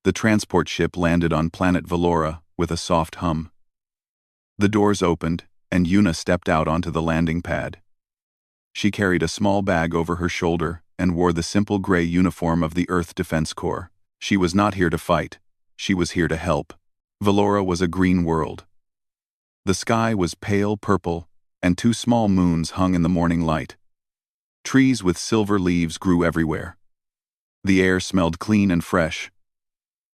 The transport ship landed on planet Valora with a soft hum. The doors opened, and Yuna stepped out onto the landing pad. She carried a small bag over her shoulder and wore the simple gray uniform of the Earth Defense Corps. She was not here to fight. She was here to help. Valora was a green world. The sky was pale purple, and 2 small moons hung in the morning light. Trees with silver leaves grew everywhere. The air smelled clean and fresh.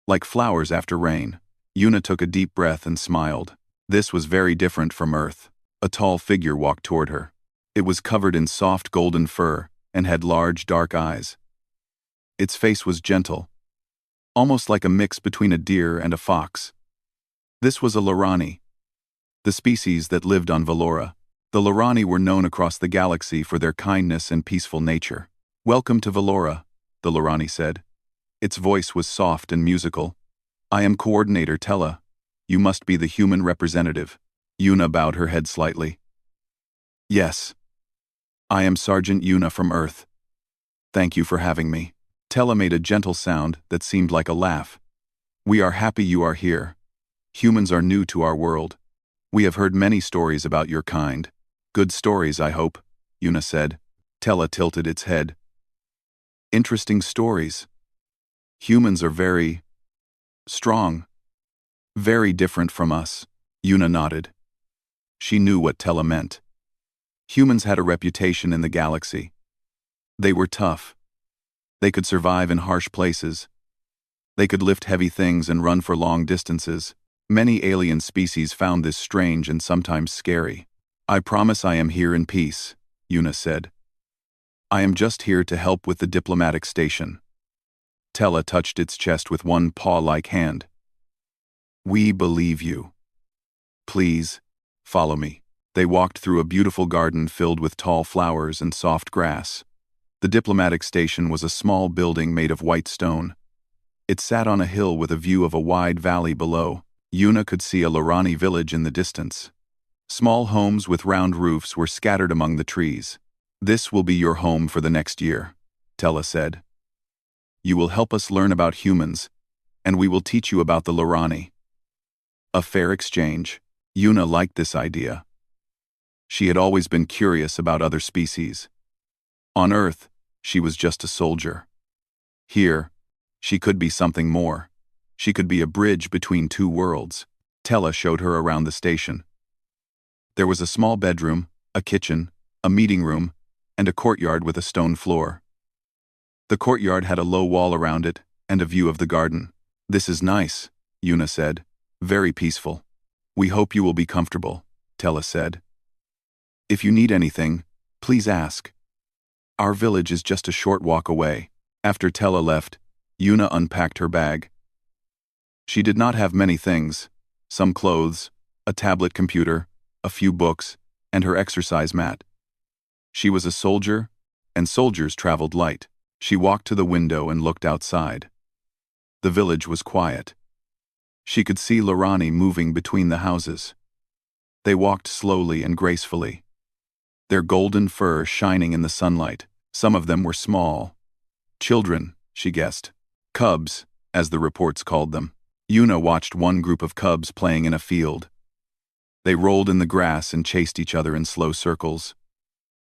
Like flowers after rain, Yuna took a deep breath and smiled. This was very different from Earth. A tall figure walked toward her. It was covered in soft golden fur and had large dark eyes. Its face was gentle, almost like a mix between a deer and a fox. This was a Lorani, the species that lived on Valora. The Lorani were known across the galaxy for their kindness and peaceful nature. "Welcome to Valora," the Lorani said. Its voice was soft and musical. "I am Coordinator Tella. You must be the human representative." Yuna bowed her head slightly. "Yes. I am Sergeant Yuna from Earth. Thank you for having me." Tella made a gentle sound that seemed like a laugh. "We are happy you are here. Humans are new to our world. We have heard many stories about your kind. Good stories, I hope," Yuna said. Tella tilted its head. "Interesting stories. Humans are very strong. Very different from us." Yuna nodded. She knew what Tella meant. Humans had a reputation in the galaxy. They were tough. They could survive in harsh places. They could lift heavy things and run for long distances. Many alien species found this strange and sometimes scary. "I promise I am here in peace," Yuna said. "I am just here to help with the diplomatic station." Tella touched its chest with one paw-like hand. "We believe you. Please, follow me." They walked through a beautiful garden filled with tall flowers and soft grass. The diplomatic station was a small building made of white stone. It sat on a hill with a view of a wide valley below. Yuna could see a Lorani village in the distance. Small homes with round roofs were scattered among the trees. "This will be your home for the next year," Tella said. "You will help us learn about humans, and we will teach you about the Lorani." A fair exchange. Yuna liked this idea. She had always been curious about other species. On Earth, she was just a soldier. Here, she could be something more. She could be a bridge between 2 worlds. Tella showed her around the station. There was a small bedroom, a kitchen, a meeting room, and a courtyard with a stone floor. The courtyard had a low wall around it and a view of the garden. "This is nice," Yuna said. "Very peaceful. We hope you will be comfortable," Tella said. "If you need anything, please ask. Our village is just a short walk away." After Tella left, Yuna unpacked her bag. She did not have many things: some clothes, a tablet computer, a few books, and her exercise mat. She was a soldier, and soldiers traveled light. She walked to the window and looked outside. The village was quiet. She could see Lorani moving between the houses. They walked slowly and gracefully, their golden fur shining in the sunlight. Some of them were small. Children, she guessed. Cubs, as the reports called them. Yuna watched one group of cubs playing in a field. They rolled in the grass and chased each other in slow circles.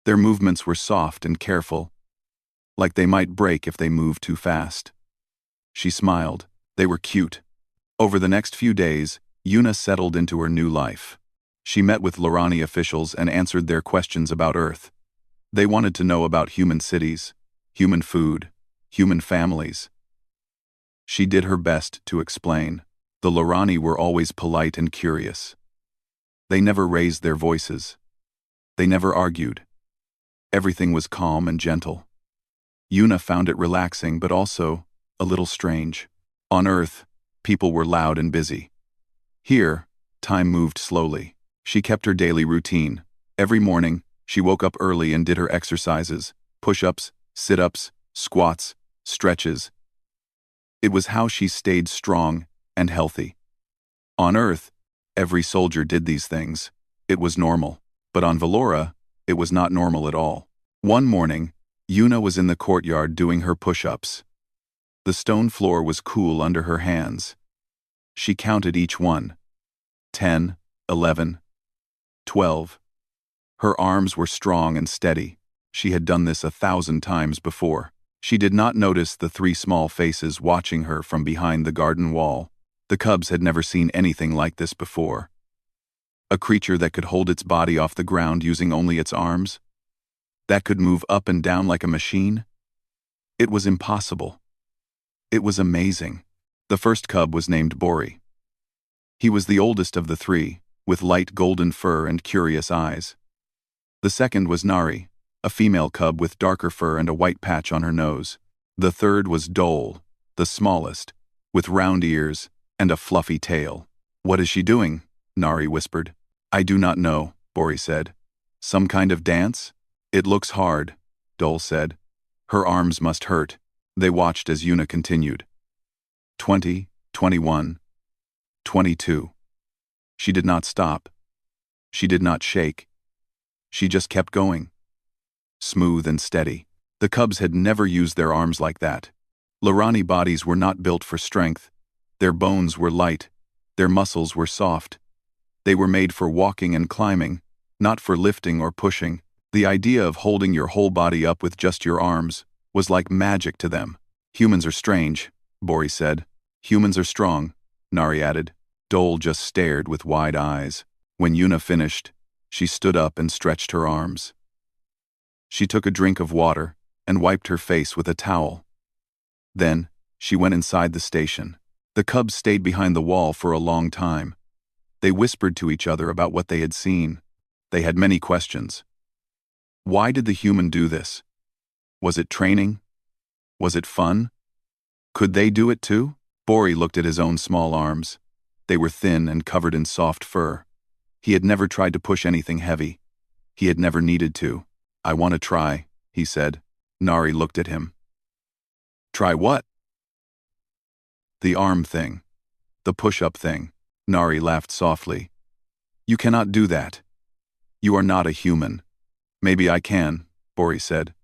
Their movements were soft and careful, like they might break if they moved too fast. She smiled. They were cute. Over the next few days, Yuna settled into her new life. She met with Lorani officials and answered their questions about Earth. They wanted to know about human cities, human food, human families. She did her best to explain. The Lorani were always polite and curious. They never raised their voices. They never argued. Everything was calm and gentle. Yuna found it relaxing but also a little strange. On Earth, people were loud and busy. Here, time moved slowly. She kept her daily routine. Every morning, she woke up early and did her exercises: push-ups, sit-ups, squats, stretches. It was how she stayed strong and healthy. On Earth, every soldier did these things. It was normal. But on Valora, it was not normal at all. One morning, Yuna was in the courtyard doing her push-ups. The stone floor was cool under her hands. She counted each one. 10, 11, 12. Her arms were strong and steady. She had done this 1,000 times before. She did not notice the 3 small faces watching her from behind the garden wall. The cubs had never seen anything like this before. A creature that could hold its body off the ground using only its arms? That could move up and down like a machine? It was impossible. It was amazing. The first cub was named Bori. He was the oldest of the 3, with light golden fur and curious eyes. The second was Nari, a female cub with darker fur and a white patch on her nose. The third was Dole, the smallest, with round ears and a fluffy tail. "What is she doing?" Nari whispered. "I do not know," Bori said. "Some kind of dance?" "It looks hard," Dole said. "Her arms must hurt." They watched as Yuna continued. 20, 21, 22. She did not stop. She did not shake. She just kept going. Smooth and steady. The cubs had never used their arms like that. Lorani bodies were not built for strength. Their bones were light. Their muscles were soft. They were made for walking and climbing, not for lifting or pushing. The idea of holding your whole body up with just your arms was like magic to them. "Humans are strange," Bori said. "Humans are strong," Nari added. Dole just stared with wide eyes. When Yuna finished, she stood up and stretched her arms. She took a drink of water and wiped her face with a towel. Then, she went inside the station. The cubs stayed behind the wall for a long time. They whispered to each other about what they had seen. They had many questions. Why did the human do this? Was it training? Was it fun? Could they do it too? Bori looked at his own small arms. They were thin and covered in soft fur. He had never tried to push anything heavy. He had never needed to. "I want to try," he said. Nari looked at him. "Try what?" "The arm thing. The push-up thing." Nari laughed softly. "You cannot do that. You are not a human." "Maybe I can," Bori said.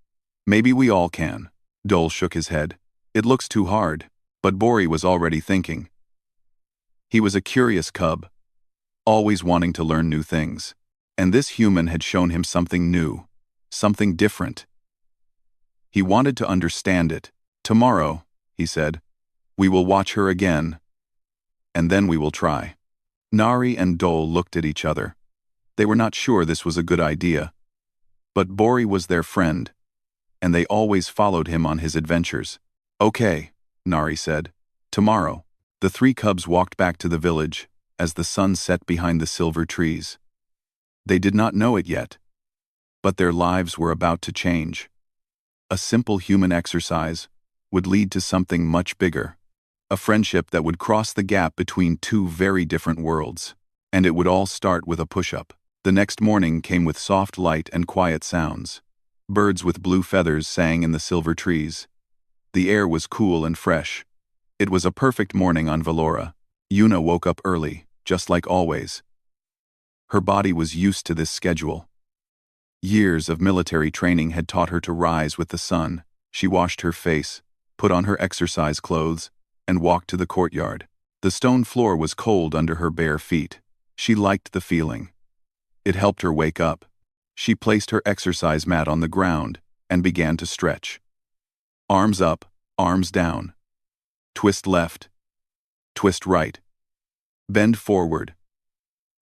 "Maybe we all can." Dole shook his head. "It looks too hard." But Bori was already thinking. He was a curious cub, always wanting to learn new things. And this human had shown him something new, something different. He wanted to understand it. "Tomorrow," he said, "we will watch her again, and then we will try." Nari and Dole looked at each other. They were not sure this was a good idea. But Bori was their friend, and they always followed him on his adventures. "Okay," Nari said. "Tomorrow." The 3 cubs walked back to the village as the sun set behind the silver trees. They did not know it yet, but their lives were about to change. A simple human exercise would lead to something much bigger. A friendship that would cross the gap between 2 very different worlds. And it would all start with a push-up. The next morning came with soft light and quiet sounds. Birds with blue feathers sang in the silver trees. The air was cool and fresh. It was a perfect morning on Valora. Yuna woke up early, just like always. Her body was used to this schedule. Years of military training had taught her to rise with the sun. She washed her face, put on her exercise clothes, and walked to the courtyard. The stone floor was cold under her bare feet. She liked the feeling. It helped her wake up. She placed her exercise mat on the ground and began to stretch. Arms up, arms down. Twist left. Twist right. Bend forward.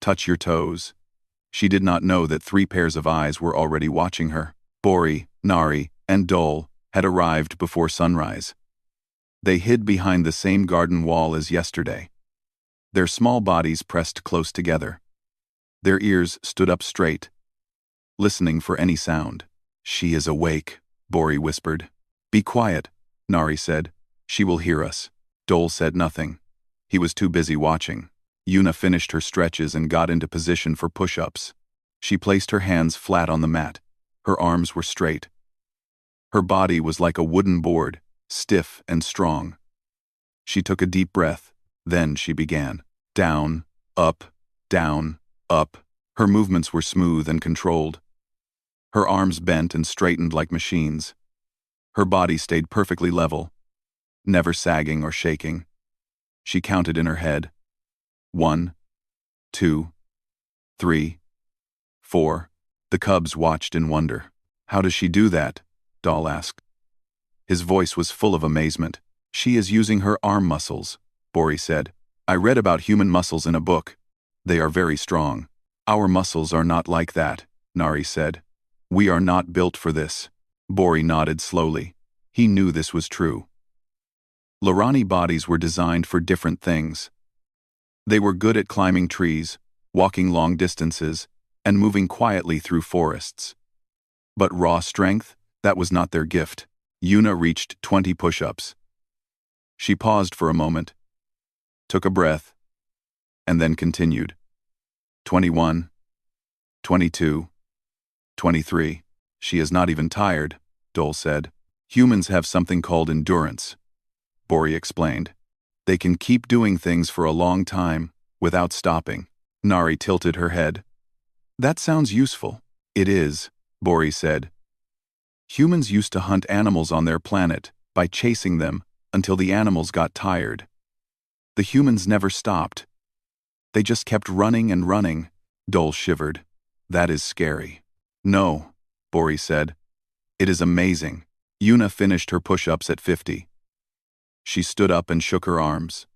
Touch your toes. She did not know that 3 pairs of eyes were already watching her. Bori, Nari, and Dole had arrived before sunrise. They hid behind the same garden wall as yesterday. Their small bodies pressed close together. Their ears stood up straight, listening for any sound. "She is awake," Bori whispered. "Be quiet," Nari said. "She will hear us." Dole said nothing. He was too busy watching. Yuna finished her stretches and got into position for push-ups. She placed her hands flat on the mat. Her arms were straight. Her body was like a wooden board, stiff and strong. She took a deep breath. Then she began. Down, up, down, up. Her movements were smooth and controlled. Her arms bent and straightened like machines. Her body stayed perfectly level. never sagging or shaking. She counted in her head. 1, 2, 3, 4. The cubs watched in wonder. How does she do that? Doll asked. His voice was full of amazement. She is using her arm muscles, Bori said. I read about human muscles in a book. They are very strong. Our muscles are not like that, Nari said. We are not built for this. Bori nodded slowly. He knew this was true. Lorani bodies were designed for different things. They were good at climbing trees, walking long distances, and moving quietly through forests. But raw strength, that was not their gift. Yuna reached 20 push-ups. She paused for a moment, took a breath, and then continued. 21, 22, 23. She is not even tired, Dole said. Humans have something called endurance, Bori explained. They can keep doing things for a long time, without stopping. Nari tilted her head. That sounds useful. It is, Bori said. Humans used to hunt animals on their planet by chasing them until the animals got tired. The humans never stopped. They just kept running and running. Dole shivered. That is scary. No, Bori said. It is amazing. Yuna finished her push-ups at 50. She stood up and shook her arms.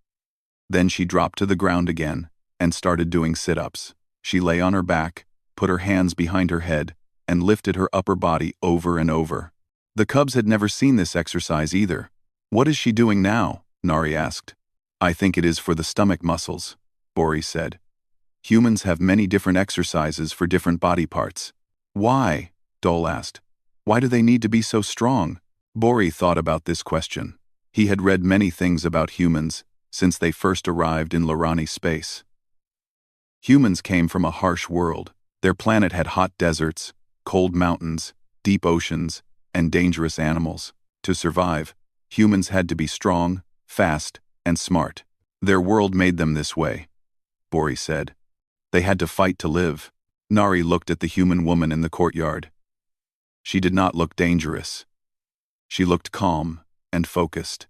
Then she dropped to the ground again and started doing sit-ups. She lay on her back, put her hands behind her head, and lifted her upper body over and over. The cubs had never seen this exercise either. What is she doing now? Nari asked. I think it is for the stomach muscles, Bori said. Humans have many different exercises for different body parts. Why? Dole asked. Why do they need to be so strong? Bori thought about this question. He had read many things about humans since they first arrived in Lorani space. Humans came from a harsh world. Their planet had hot deserts, cold mountains, deep oceans, and dangerous animals. To survive, humans had to be strong, fast, and smart. Their world made them this way, Bori said. They had to fight to live. Nari looked at the human woman in the courtyard. She did not look dangerous. She looked calm and focused.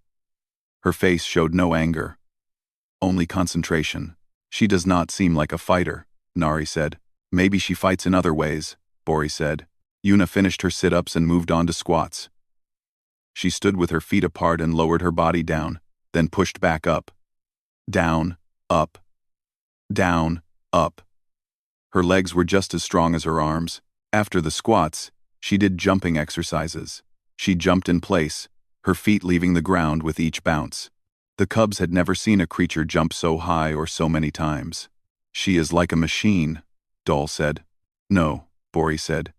Her face showed no anger, only concentration. She does not seem like a fighter, Nari said. Maybe she fights in other ways, Bori said. Yuna finished her sit-ups and moved on to squats. She stood with her feet apart and lowered her body down, then pushed back up. Down, up. Down, up. Her legs were just as strong as her arms. After the squats, she did jumping exercises. She jumped in place, her feet leaving the ground with each bounce. The cubs had never seen a creature jump so high or so many times. She is like a machine, Dole said. No, Bori said.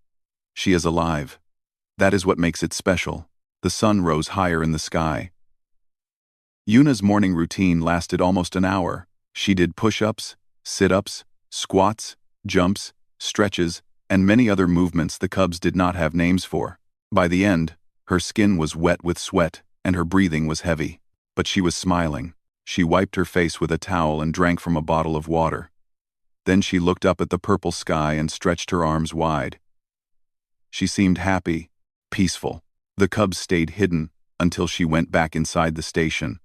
She is alive. That is what makes it special. The sun rose higher in the sky. Yuna's morning routine lasted almost an hour. She did push-ups, sit-ups, squats, jumps, stretches, and many other movements the cubs did not have names for. By the end, her skin was wet with sweat and her breathing was heavy. But she was smiling. She wiped her face with a towel and drank from a bottle of water. Then she looked up at the purple sky and stretched her arms wide. She seemed happy, peaceful. The cubs stayed hidden until she went back inside the station.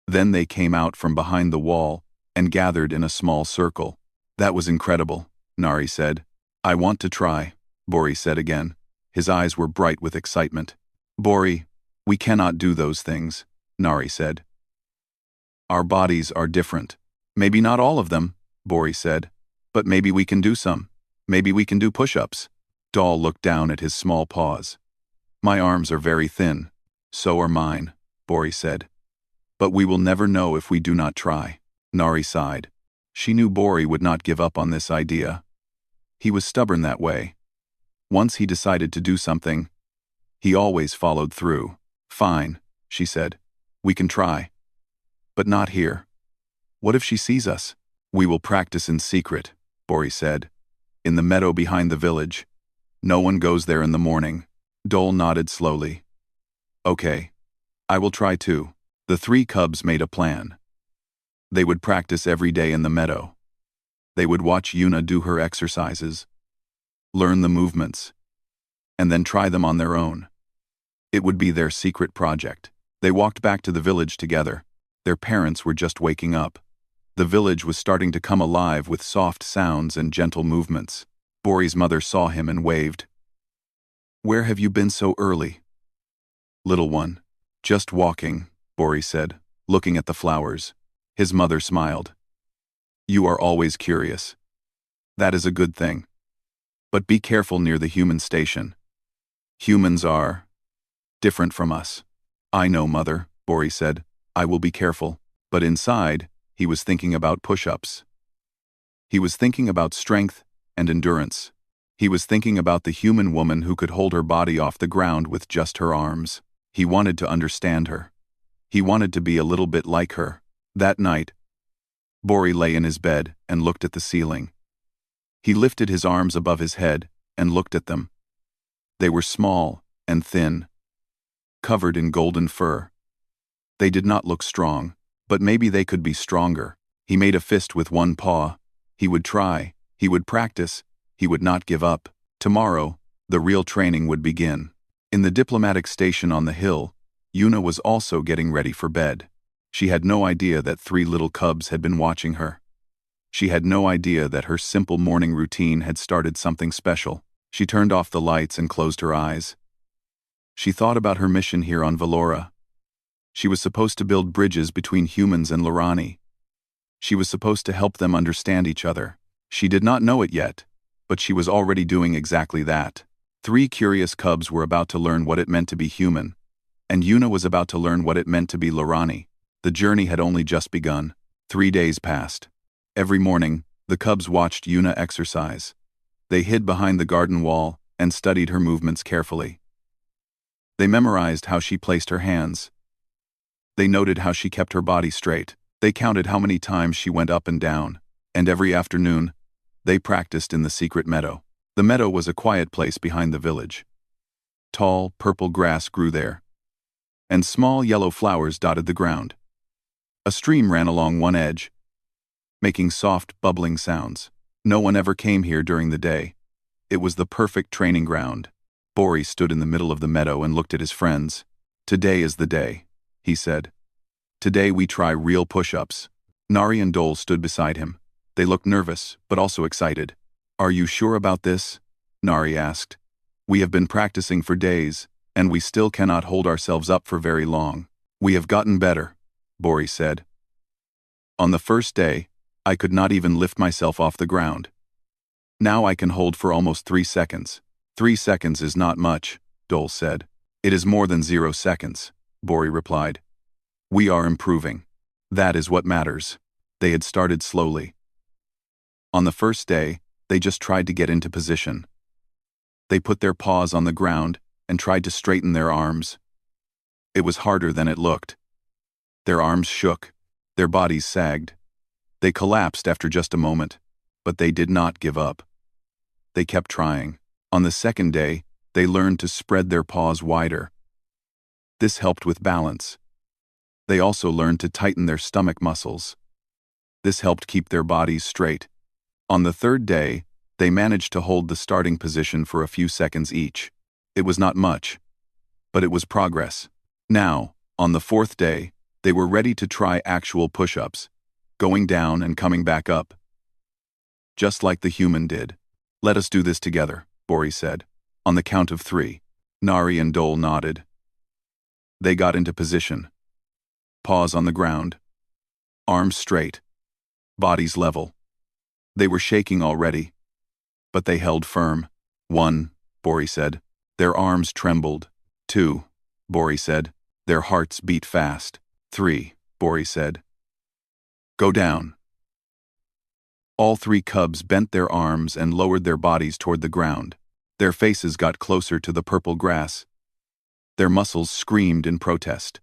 Then they came out from behind the wall and gathered in a small circle. That was incredible, Nari said. I want to try, Bori said again. His eyes were bright with excitement. Bori, we cannot do those things, Nari said. Our bodies are different. Maybe not all of them, Bori said, but maybe we can do some. Maybe we can do push-ups. Dol looked down at his small paws. My arms are very thin. So are mine, Bori said. But we will never know if we do not try. Nari sighed. She knew Bori would not give up on this idea. He was stubborn that way. Once he decided to do something, he always followed through. Fine, she said. We can try. But not here. What if she sees us? We will practice in secret, Bori said. In the meadow behind the village. No one goes there in the morning. Dole nodded slowly. Okay. I will try too. The three cubs made a plan. They would practice every day in the meadow. They would watch Yuna do her exercises, learn the movements, and then try them on their own. It would be their secret project. They walked back to the village together. Their parents were just waking up. The village was starting to come alive with soft sounds and gentle movements. Bori's mother saw him and waved. "Where have you been so early?" "Little one, just walking," Bori said, looking at the flowers. His mother smiled. "You are always curious. That is a good thing. But be careful near the human station. Humans are different from us." "I know, mother," Bori said. "I will be careful." But inside, he was thinking about push-ups. He was thinking about strength and endurance. He was thinking about the human woman who could hold her body off the ground with just her arms. He wanted to understand her. He wanted to be a little bit like her. That night, Bori lay in his bed and looked at the ceiling. He lifted his arms above his head and looked at them. They were small and thin, covered in golden fur. They did not look strong, but maybe they could be stronger. He made a fist with one paw. He would try, he would practice, he would not give up. Tomorrow, the real training would begin. In the diplomatic station on the hill, Yuna was also getting ready for bed. She had no idea that 3 little cubs had been watching her. She had no idea that her simple morning routine had started something special. She turned off the lights and closed her eyes. She thought about her mission here on Valora. She was supposed to build bridges between humans and Lorani. She was supposed to help them understand each other. She did not know it yet, but she was already doing exactly that. 3 curious cubs were about to learn what it meant to be human, and Yuna was about to learn what it meant to be Lorani. The journey had only just begun. 3 days passed. Every morning, the cubs watched Yuna exercise. They hid behind the garden wall and studied her movements carefully. They memorized how she placed her hands. They noted how she kept her body straight. They counted how many times she went up and down, and every afternoon, they practiced in the secret meadow. The meadow was a quiet place behind the village. Tall, purple grass grew there, and small yellow flowers dotted the ground. A stream ran along one edge, making soft, bubbling sounds. No one ever came here during the day. It was the perfect training ground. Bori stood in the middle of the meadow and looked at his friends. "Today is the day," he said. "Today we try real push-ups." Nari and Dole stood beside him. They looked nervous, but also excited. "Are you sure about this?" Nari asked. "We have been practicing for days, and we still cannot hold ourselves up for very long." "We have gotten better," Bori said. "On the first day, I could not even lift myself off the ground. Now I can hold for almost 3 seconds. 3 seconds is not much," Dole said. "It is more than 0 seconds," Bori replied. "We are improving. That is what matters." They had started slowly. On the first day, they just tried to get into position. They put their paws on the ground and tried to straighten their arms. It was harder than it looked. Their arms shook, their bodies sagged. They collapsed after just a moment, but they did not give up. They kept trying. On the second day, they learned to spread their paws wider. This helped with balance. They also learned to tighten their stomach muscles. This helped keep their bodies straight. On the third day, they managed to hold the starting position for a few seconds each. It was not much, but it was progress. Now, on the fourth day, they were ready to try actual push-ups, going down and coming back up, just like the human did. "Let us do this together," Bori said. "On the count of 3. Nari and Dole nodded. They got into position. Paws on the ground. Arms straight. Bodies level. They were shaking already, but they held firm. 1, Bori said. Their arms trembled. 2, Bori said. Their hearts beat fast. 3, Bori said. Go down. All 3 cubs bent their arms and lowered their bodies toward the ground. Their faces got closer to the purple grass. Their muscles screamed in protest.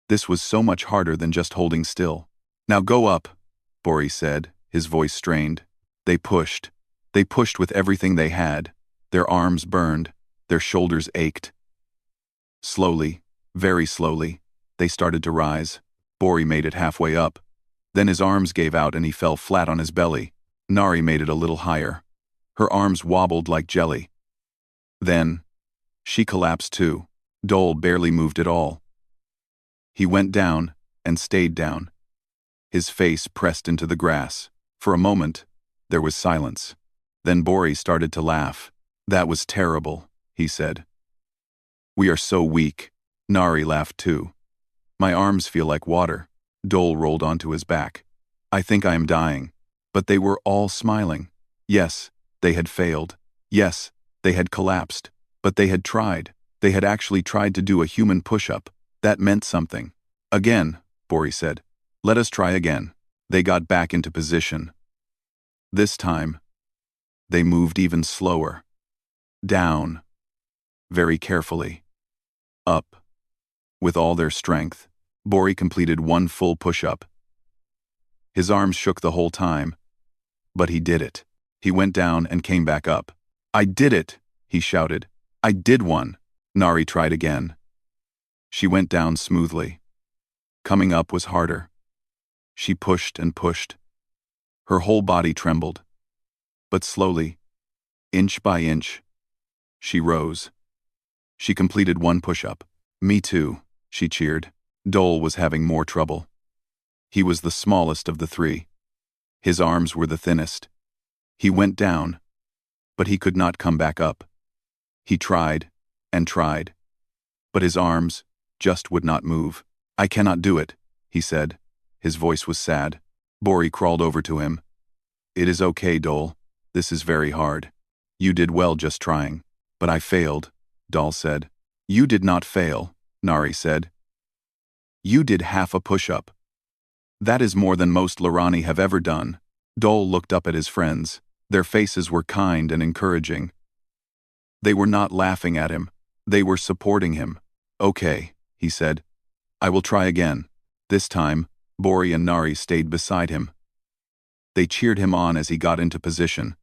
This was so much harder than just holding still. "Now go up," Bori said, his voice strained. They pushed. They pushed with everything they had. Their arms burned. Their shoulders ached. Slowly, very slowly, they started to rise. Bori made it halfway up. Then his arms gave out and he fell flat on his belly. Nari made it a little higher. Her arms wobbled like jelly. Then, she collapsed too. Dole barely moved at all. He went down and stayed down. His face pressed into the grass. For a moment, there was silence. Then Bori started to laugh. "That was terrible," he said. "We are so weak." Nari laughed too. "My arms feel like water." Dole rolled onto his back. "I think I am dying." But they were all smiling. Yes, they had failed. Yes, they had collapsed. But they had tried. They had actually tried to do a human push-up. That meant something. "Again," Bori said. "Let us try again." They got back into position. This time, they moved even slower. Down. Very carefully. Up. With all their strength, Bori completed one full push-up. His arms shook the whole time, but he did it. He went down and came back up. "I did it!" he shouted. "I did one!" Nari tried again. She went down smoothly. Coming up was harder. She pushed and pushed. Her whole body trembled. But slowly, inch by inch, she rose. She completed one push-up. "Me too," she cheered. Dole was having more trouble. He was the smallest of the three. His arms were the thinnest. He went down, but he could not come back up. He tried and tried, but his arms just would not move. "I cannot do it," he said. His voice was sad. Bori crawled over to him. "It is okay, Dole. This is very hard. You did well just trying." "But I failed," Dole said. "You did not fail," Nari said. "You did half a push-up. That is more than most Lorani have ever done." Dole looked up at his friends. Their faces were kind and encouraging. They were not laughing at him. They were supporting him. "Okay," he said. "I will try again." This time, Bori and Nari stayed beside him. They cheered him on as he got into position.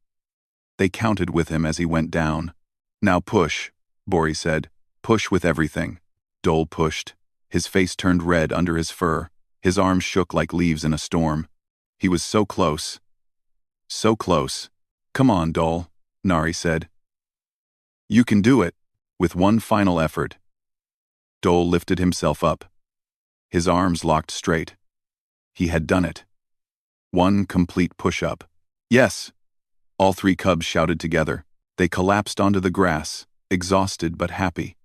They counted with him as he went down. "Now push," Bori said. "Push with everything." Dole pushed. His face turned red under his fur. His arms shook like leaves in a storm. He was so close. So close. "Come on, Dole," Nari said. "You can do it." With one final effort, Dole lifted himself up. His arms locked straight. He had done it. One complete push-up. "Yes!" All three cubs shouted together. They collapsed onto the grass, exhausted but happy.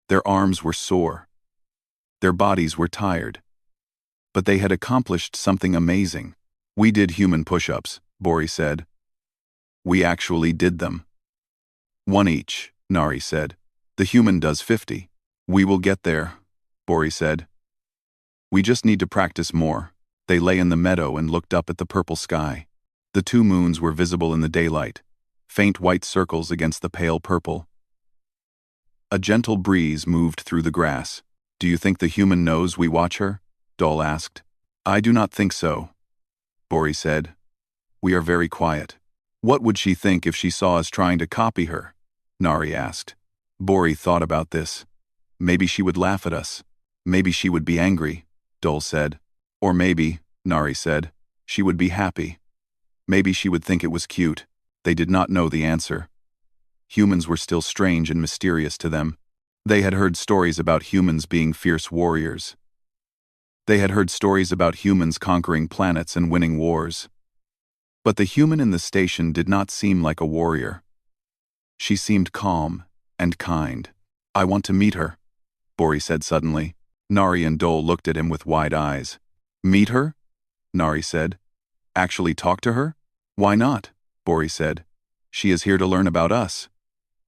Their arms were sore. Their bodies were tired. But they had accomplished something amazing. "We did human push-ups," Bori said. "We actually did them." "One each," Nari said. "The human does 50. "We will get there," Bori said. "We just need to practice more." They lay in the meadow and looked up at the purple sky. The two moons were visible in the daylight, faint white circles against the pale purple. A gentle breeze moved through the grass. "Do you think the human knows we watch her?" Dole asked. "I do not think so," Bori said. "We are very quiet." "What would she think if she saw us trying to copy her?" Nari asked. Bori thought about this. "Maybe she would laugh at us. Maybe she would be angry," Dole said. "Or maybe," Nari said, "she would be happy. Maybe she would think it was cute." They did not know the answer. Humans were still strange and mysterious to them. They had heard stories about humans being fierce warriors. They had heard stories about humans conquering planets and winning wars. But the human in the station did not seem like a warrior. She seemed calm and kind. "I want to meet her," Bori said suddenly. Nari and Dole looked at him with wide eyes. "Meet her?" Nari said. "Actually talk to her?" "Why not?" Bori said. "She is here to learn about us.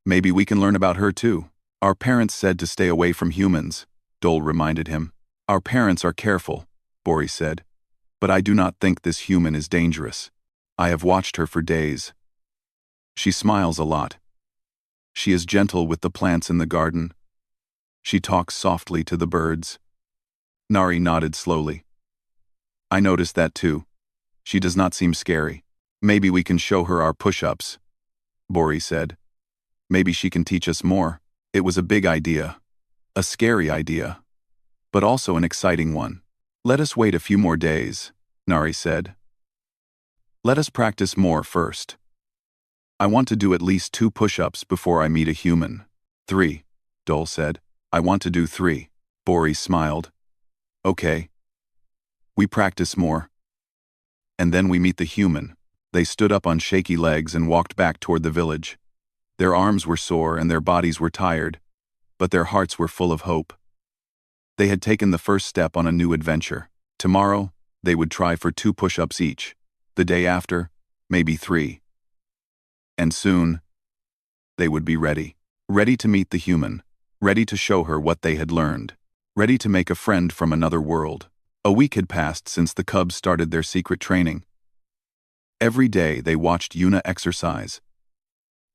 Maybe we can learn about her too." "Our parents said to stay away from humans," Dole reminded him. "Our parents are careful," Bori said. "But I do not think this human is dangerous. I have watched her for days. She smiles a lot. She is gentle with the plants in the garden. She talks softly to the birds." Nari nodded slowly. "I noticed that too. She does not seem scary. Maybe we can show her our push-ups," Bori said. "Maybe she can teach us more." It was a big idea. A scary idea. But also an exciting one. "Let us wait a few more days," Nari said. "Let us practice more first. I want to do at least 2 push-ups before I meet a human." 3, Dole said. "I want to do 3. Bori smiled. Okay. We practice more. And then we meet the human. They stood up on shaky legs and walked back toward the village. Their arms were sore and their bodies were tired, but their hearts were full of hope. They had taken the first step on a new adventure. Tomorrow, they would try for 2 push-ups each. The day after, maybe 3. And soon, they would be ready. Ready to meet the human. Ready to show her what they had learned. Ready to make a friend from another world. A week had passed since the cubs started their secret training. Every day they watched Yuna exercise.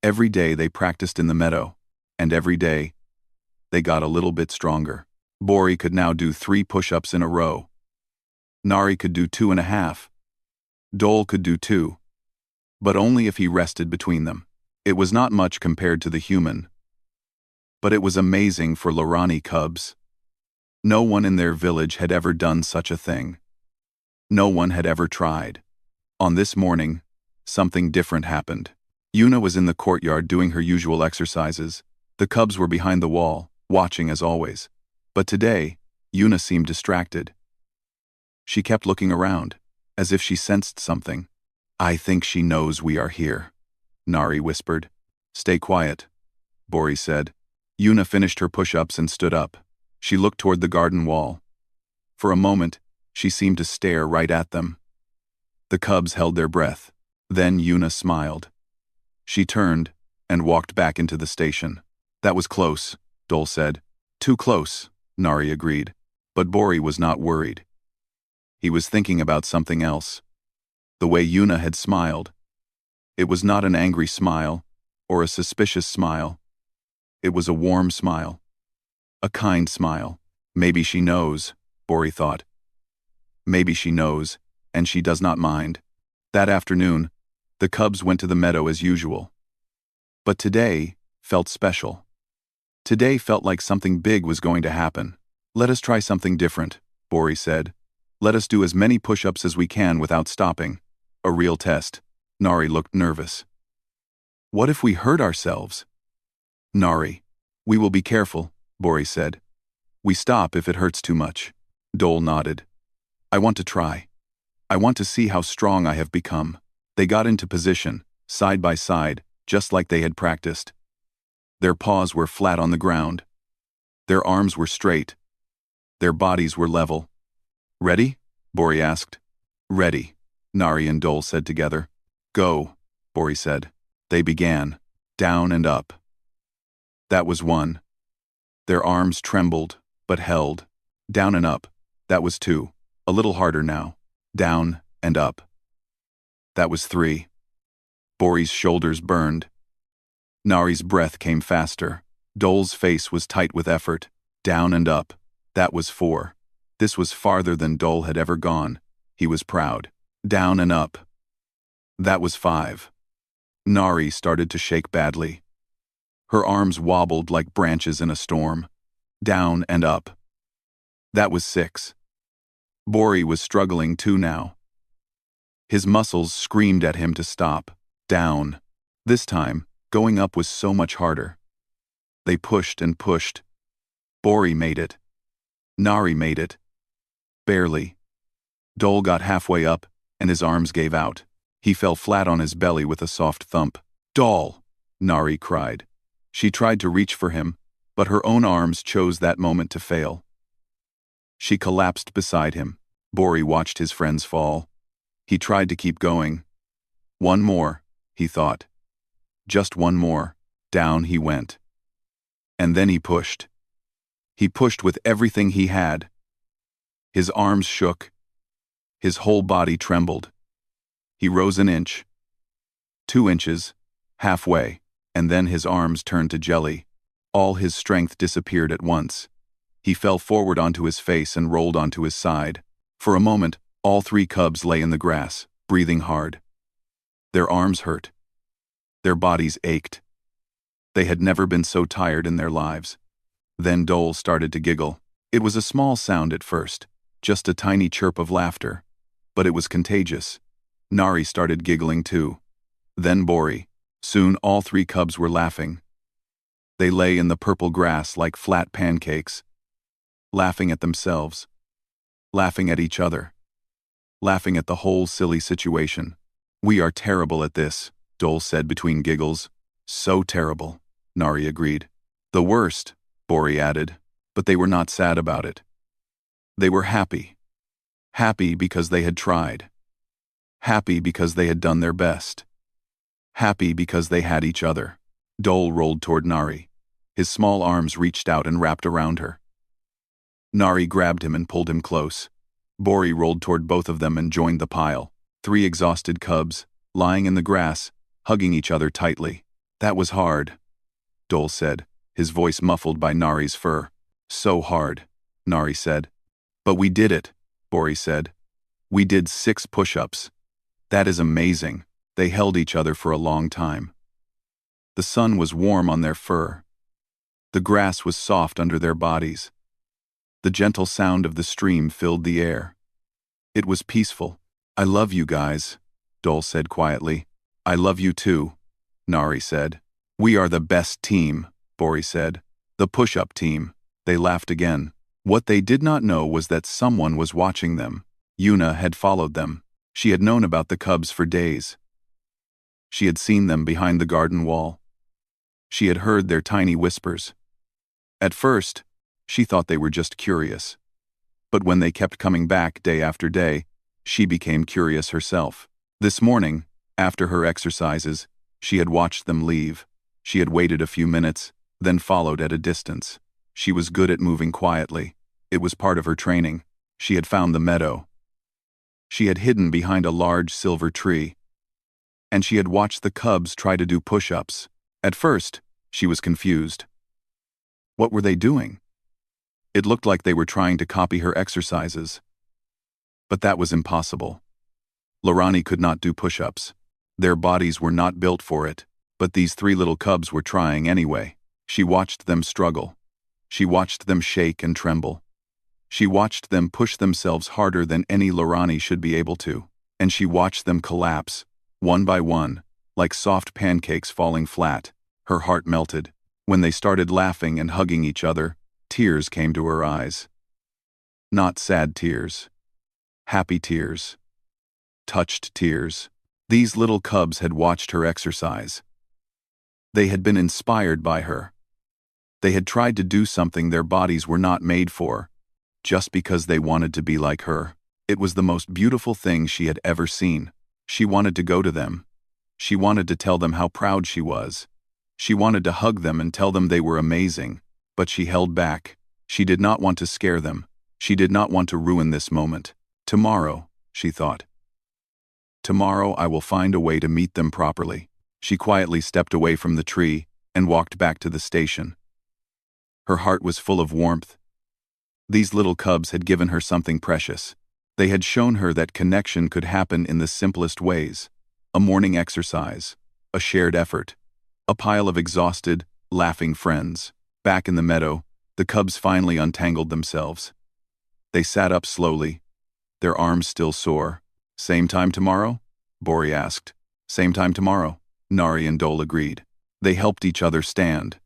Every day they practiced in the meadow. And every day, they got a little bit stronger. Bori could now do 3 push-ups in a row. Nari could do 2.5. Dole could do 2. But only if he rested between them. It was not much compared to the human. But it was amazing for Lorani cubs. No one in their village had ever done such a thing. No one had ever tried. On this morning, something different happened. Yuna was in the courtyard doing her usual exercises. The cubs were behind the wall, watching as always. But today, Yuna seemed distracted. She kept looking around, as if she sensed something. I think she knows we are here, Nari whispered. Stay quiet, Bori said. Yuna finished her push-ups and stood up. She looked toward the garden wall. For a moment, she seemed to stare right at them. The cubs held their breath. Then Yuna smiled. She turned and walked back into the station. That was close, Dole said. Too close, Nari agreed. But Bori was not worried. He was thinking about something else. The way Yuna had smiled. It was not an angry smile or a suspicious smile. It was a warm smile. A kind smile. Maybe she knows, Bori thought. Maybe she knows, and she does not mind. That afternoon, the cubs went to the meadow as usual. But today felt special. Today felt like something big was going to happen. Let us try something different, Bori said. Let us do as many push-ups as we can without stopping. A real test. Nari looked nervous. What if we hurt ourselves? Nari, we will be careful, Bori said. We stop if it hurts too much. Dole nodded. I want to try. I want to see how strong I have become. They got into position, side by side, just like they had practiced. Their paws were flat on the ground. Their arms were straight. Their bodies were level. Ready? Bori asked. Ready, Nari and Dole said together. Go, Bori said. They began, down and up. That was 1. Their arms trembled, but held. Down and up. That was 2. A little harder now. Down and up. That was 3. Bori's shoulders burned. Nari's breath came faster. Dole's face was tight with effort. Down and up. That was 4. This was farther than Dole had ever gone. He was proud. Down and up. That was 5. Nari started to shake badly. Her arms wobbled like branches in a storm. Down and up. That was 6. Bori was struggling too now. His muscles screamed at him to stop. Down. This time, going up was so much harder. They pushed and pushed. Bori made it. Nari made it. Barely. Dole got halfway up, and his arms gave out. He fell flat on his belly with a soft thump. Dole! Nari cried. She tried to reach for him, but her own arms chose that moment to fail. She collapsed beside him. Bori watched his friends fall. He tried to keep going. 1 more, he thought. Just 1 more. Down he went. And then he pushed. He pushed with everything he had. His arms shook. His whole body trembled. He rose an inch. 2 inches. Halfway. And then his arms turned to jelly. All his strength disappeared at once. He fell forward onto his face and rolled onto his side. For a moment, all 3 cubs lay in the grass, breathing hard. Their arms hurt. Their bodies ached. They had never been so tired in their lives. Then Dole started to giggle. It was a small sound at first, just a tiny chirp of laughter. But it was contagious. Nari started giggling too. Then Bori. Soon all 3 cubs were laughing. They lay in the purple grass like flat pancakes, laughing at themselves. laughing at each other, laughing at the whole silly situation. "We are terrible at this," Dole said between giggles. "So terrible," Nari agreed. "The worst," Bori added, but they were not sad about it. They were happy. Happy because they had tried. Happy because they had done their best. Happy because they had each other. Dole rolled toward Nari. His small arms reached out and wrapped around her. Nari grabbed him and pulled him close. Bori rolled toward both of them and joined the pile. 3 exhausted cubs, lying in the grass, hugging each other tightly. "That was hard," Dole said, his voice muffled by Nari's fur. "So hard," Nari said. "But we did it," Bori said. "We did 6 push-ups. That is amazing." They held each other for a long time. The sun was warm on their fur. The grass was soft under their bodies. The gentle sound of the stream filled the air. It was peaceful. "I love you guys," Dole said quietly. "I love you too," Nari said. "We are the best team," Bori said. "The push-up team." They laughed again. What they did not know was that someone was watching them. Yuna had followed them. She had known about the cubs for days. She had seen them behind the garden wall. She had heard their tiny whispers. At first, she thought they were just curious. But when they kept coming back day after day, she became curious herself. This morning, after her exercises, she had watched them leave. She had waited a few minutes, then followed at a distance. She was good at moving quietly. It was part of her training. She had found the meadow. She had hidden behind a large silver tree. And she had watched the cubs try to do push-ups. At first, she was confused. What were they doing? It looked like they were trying to copy her exercises. But that was impossible. Lorani could not do push-ups. Their bodies were not built for it, but these 3 little cubs were trying anyway. She watched them struggle. She watched them shake and tremble. She watched them push themselves harder than any Lorani should be able to, and she watched them collapse, one by one, like soft pancakes falling flat. Her heart melted. When they started laughing and hugging each other, tears came to her eyes. Not sad tears. Happy tears. Touched tears. These little cubs had watched her exercise. They had been inspired by her. They had tried to do something their bodies were not made for, just because they wanted to be like her. It was the most beautiful thing she had ever seen. She wanted to go to them. She wanted to tell them how proud she was. She wanted to hug them and tell them they were amazing, but she held back. She did not want to scare them. She did not want to ruin this moment. Tomorrow, she thought. Tomorrow I will find a way to meet them properly. She quietly stepped away from the tree and walked back to the station. Her heart was full of warmth. These little cubs had given her something precious. They had shown her that connection could happen in the simplest ways. A morning exercise, a shared effort, a pile of exhausted, laughing friends. Back in the meadow, the cubs finally untangled themselves. They sat up slowly, their arms still sore. "Same time tomorrow?" Bori asked. "Same time tomorrow," Nari and Dole agreed. They helped each other stand.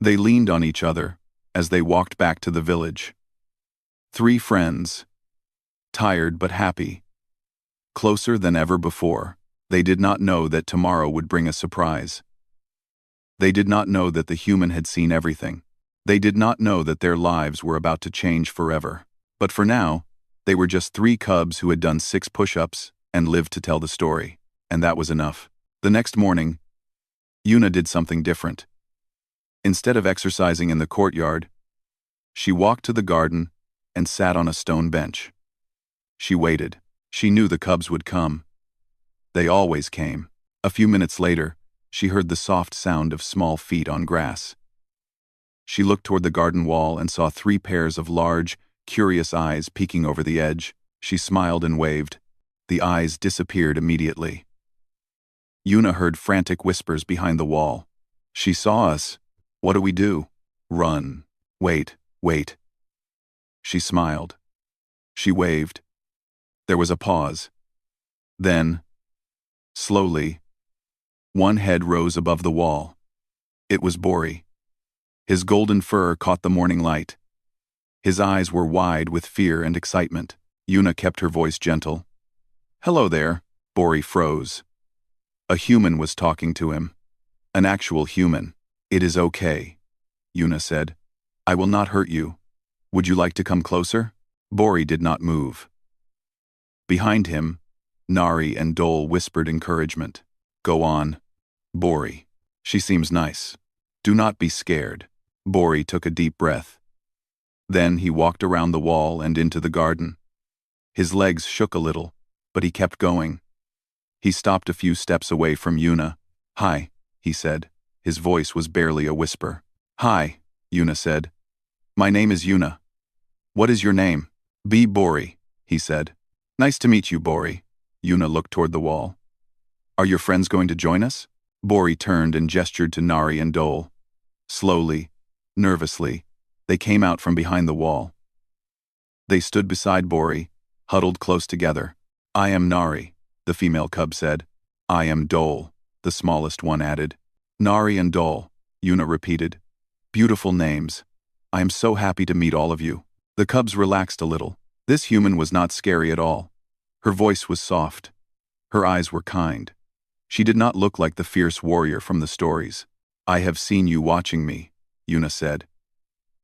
They leaned on each other as they walked back to the village. 3 friends, tired but happy, closer than ever before. They did not know that tomorrow would bring a surprise. They did not know that the human had seen everything. They did not know that their lives were about to change forever. But for now, they were just 3 cubs who had done 6 push-ups and lived to tell the story. And that was enough. The next morning, Yuna did something different. Instead of exercising in the courtyard, she walked to the garden and sat on a stone bench. She waited. She knew the cubs would come. They always came. A few minutes later, she heard the soft sound of small feet on grass. She looked toward the garden wall and saw 3 pairs of large, curious eyes peeking over the edge. She smiled and waved. The eyes disappeared immediately. Yuna heard frantic whispers behind the wall. "She saw us. What do we do?" "Run. Wait, wait." She smiled. She waved. There was a pause. Then, slowly, one head rose above the wall. It was Bori. His golden fur caught the morning light. His eyes were wide with fear and excitement. Yuna kept her voice gentle. "Hello there." Bori froze. A human was talking to him. An actual human. "It is okay," Yuna said. "I will not hurt you. Would you like to come closer?" Bori did not move. Behind him, Nari and Dole whispered encouragement. "Go on, Bori. She seems nice. Do not be scared." Bori took a deep breath. Then he walked around the wall and into the garden. His legs shook a little, but he kept going. He stopped a few steps away from Yuna. "Hi," he said. His voice was barely a whisper. "Hi," Yuna said. "My name is Yuna. What is your name?" "Be Bori," he said. "Nice to meet you, Bori." Yuna looked toward the wall. "Are your friends going to join us?" Bori turned and gestured to Nari and Dole. Slowly, nervously, they came out from behind the wall. They stood beside Bori, huddled close together. "I am Nari," the female cub said. "I am Dole," the smallest one added. "Nari and Dole," Yuna repeated. "Beautiful names. I am so happy to meet all of you." The cubs relaxed a little. This human was not scary at all. Her voice was soft. Her eyes were kind. She did not look like the fierce warrior from the stories. "I have seen you watching me," Yuna said.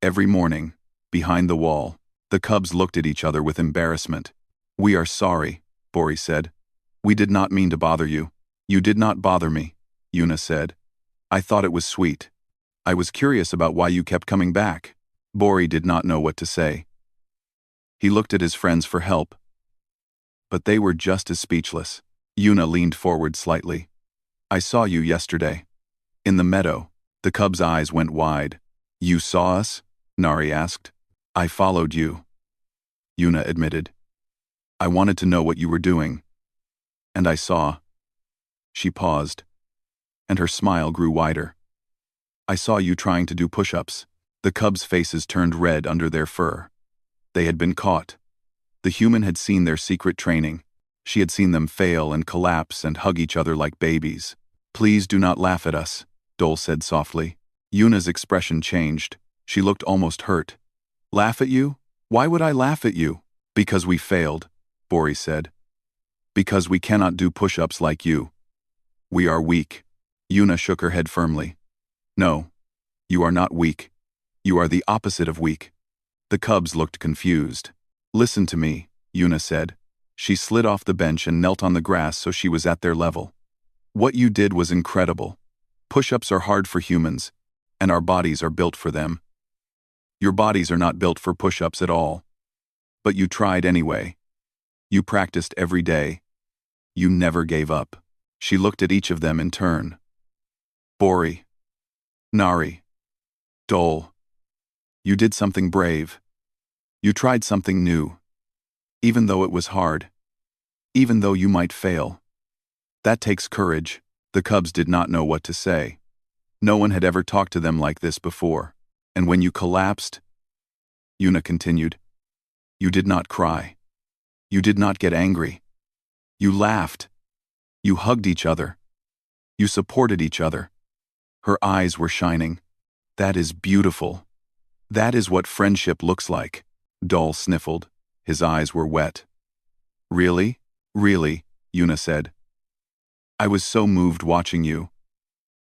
Every morning, behind the wall, the cubs looked at each other with embarrassment. "We are sorry," Bori said. "We did not mean to bother you." "You did not bother me," Yuna said. "I thought it was sweet. I was curious about why you kept coming back." Bori did not know what to say. He looked at his friends for help, but they were just as speechless. Yuna leaned forward slightly. "I saw you yesterday. In the meadow." The cub's eyes went wide. "You saw us?" Nari asked. "I followed you," Yuna admitted. "I wanted to know what you were doing. And I saw." She paused, and her smile grew wider. "I saw you trying to do push-ups." The cubs' faces turned red under their fur. They had been caught. The human had seen their secret training. She had seen them fail and collapse and hug each other like babies. "Please do not laugh at us," Dole said softly. Yuna's expression changed. She looked almost hurt. "Laugh at you? Why would I laugh at you?" "Because we failed," Bori said. "Because we cannot do push-ups like you. We are weak." Yuna shook her head firmly. "No, you are not weak. You are the opposite of weak." The cubs looked confused. "Listen to me," Yuna said. She slid off the bench and knelt on the grass so she was at their level. "What you did was incredible. Push-ups are hard for humans, and our bodies are built for them. Your bodies are not built for push-ups at all. But you tried anyway. You practiced every day. You never gave up." She looked at each of them in turn. "Bori, Nari, Dole, you did something brave. You tried something new. Even though it was hard. Even though you might fail. That takes courage." The cubs did not know what to say. No one had ever talked to them like this before. "And when you collapsed," Yuna continued, "you did not cry. You did not get angry. You laughed. You hugged each other. You supported each other." Her eyes were shining. "That is beautiful. That is what friendship looks like." Dol sniffled. His eyes were wet. "Really? Really," Yuna said. "I was so moved watching you.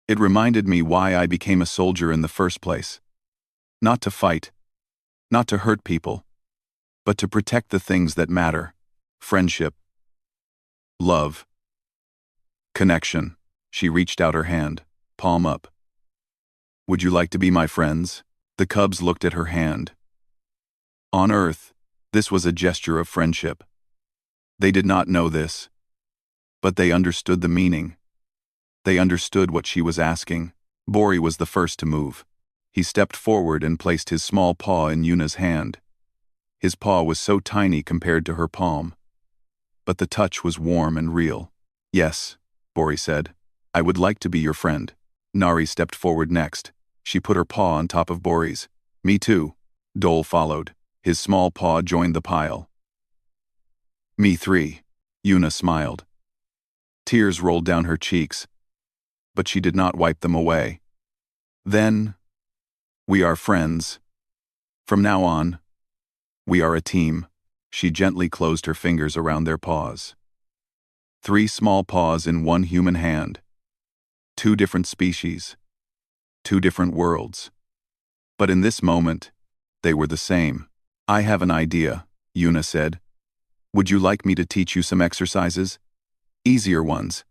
It reminded me why I became a soldier in the first place. Not to fight. Not to hurt people. But to protect the things that matter. Friendship. Love. Connection." She reached out her hand, palm up. "Would you like to be my friends?" The cubs looked at her hand. On Earth, this was a gesture of friendship. They did not know this, but they understood the meaning. They understood what she was asking. Bori was the first to move. He stepped forward and placed his small paw in Yuna's hand. His paw was so tiny compared to her palm, but the touch was warm and real. "Yes," Bori said. "I would like to be your friend." Nari stepped forward next. She put her paw on top of Bori's. "Me too." Dole followed. His small paw joined the pile. "Me three." Yuna smiled. Tears rolled down her cheeks, but she did not wipe them away. "Then, we are friends. From now on, We are a team. She gently closed her fingers around their paws. 3 small paws in 1 human hand. 2 different species. 2 different worlds. But in this moment, they were the same. I have an idea, Yuna said. Would you like me to teach you some exercises? Easier ones.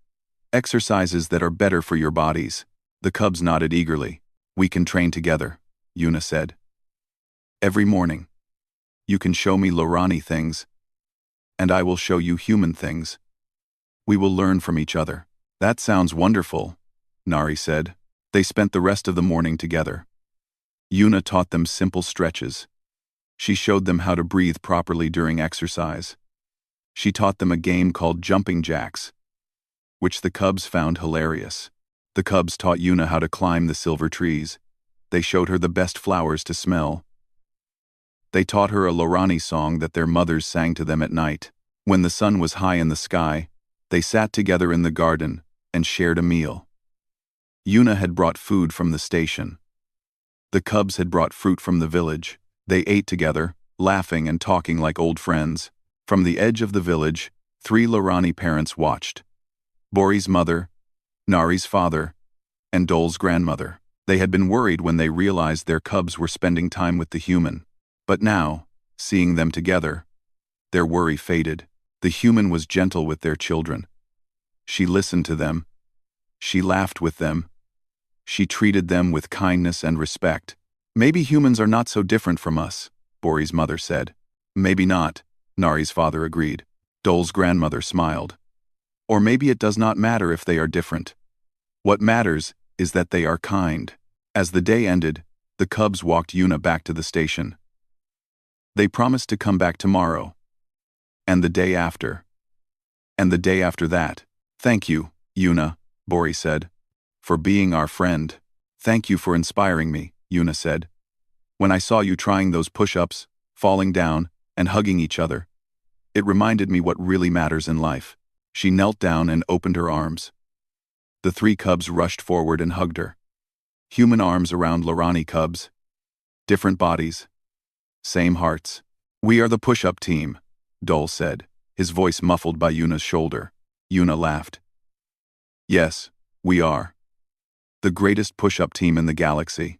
Exercises that are better for your bodies. The cubs nodded eagerly. We can train together, Yuna said. Every morning. You can show me Lorani things, and I will show you human things. We will learn from each other. That sounds wonderful, Nari said. They spent the rest of the morning together. Yuna taught them simple stretches. She showed them how to breathe properly during exercise. She taught them a game called jumping jacks, which the cubs found hilarious. The cubs taught Yuna how to climb the silver trees. They showed her the best flowers to smell. They taught her a Lorani song that their mothers sang to them at night. When the sun was high in the sky, they sat together in the garden and shared a meal. Yuna had brought food from the station. The cubs had brought fruit from the village. They ate together, laughing and talking like old friends. From the edge of the village, 3 Lorani parents watched. Bori's mother, Nari's father, and Dole's grandmother. They had been worried when they realized their cubs were spending time with the human. But now, seeing them together, their worry faded. The human was gentle with their children. She listened to them. She laughed with them. She treated them with kindness and respect. Maybe humans are not so different from us, Bori's mother said. Maybe not, Nari's father agreed. Dole's grandmother smiled. Or maybe it does not matter if they are different. What matters is that they are kind. As the day ended, the cubs walked Yuna back to the station. They promised to come back tomorrow. And the day after. And the day after that. Thank you, Yuna, Bori said, for being our friend. Thank you for inspiring me, Yuna said. When I saw you trying those push-ups, falling down, and hugging each other, it reminded me what really matters in life. She knelt down and opened her arms. The 3 cubs rushed forward and hugged her. Human arms around Lorani cubs. Different bodies. Same hearts. We are the push-up team, Dole said, his voice muffled by Yuna's shoulder. Yuna laughed. Yes, we are. The greatest push-up team in the galaxy.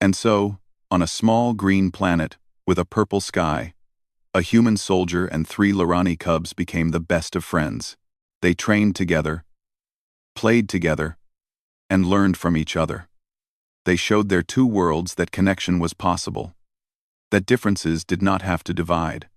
And so, on a small green planet with a purple sky, a human soldier and 3 Lorani cubs became the best of friends. They trained together, played together, and learned from each other. They showed their 2 worlds that connection was possible. That differences did not have to divide.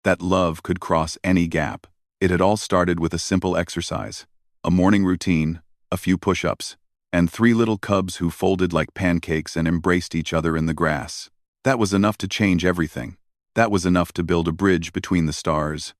That love could cross any gap. It had all started with a simple exercise, a morning routine, a few push-ups, and 3 little cubs who folded like pancakes and embraced each other in the grass. That was enough to change everything. That was enough to build a bridge between the stars.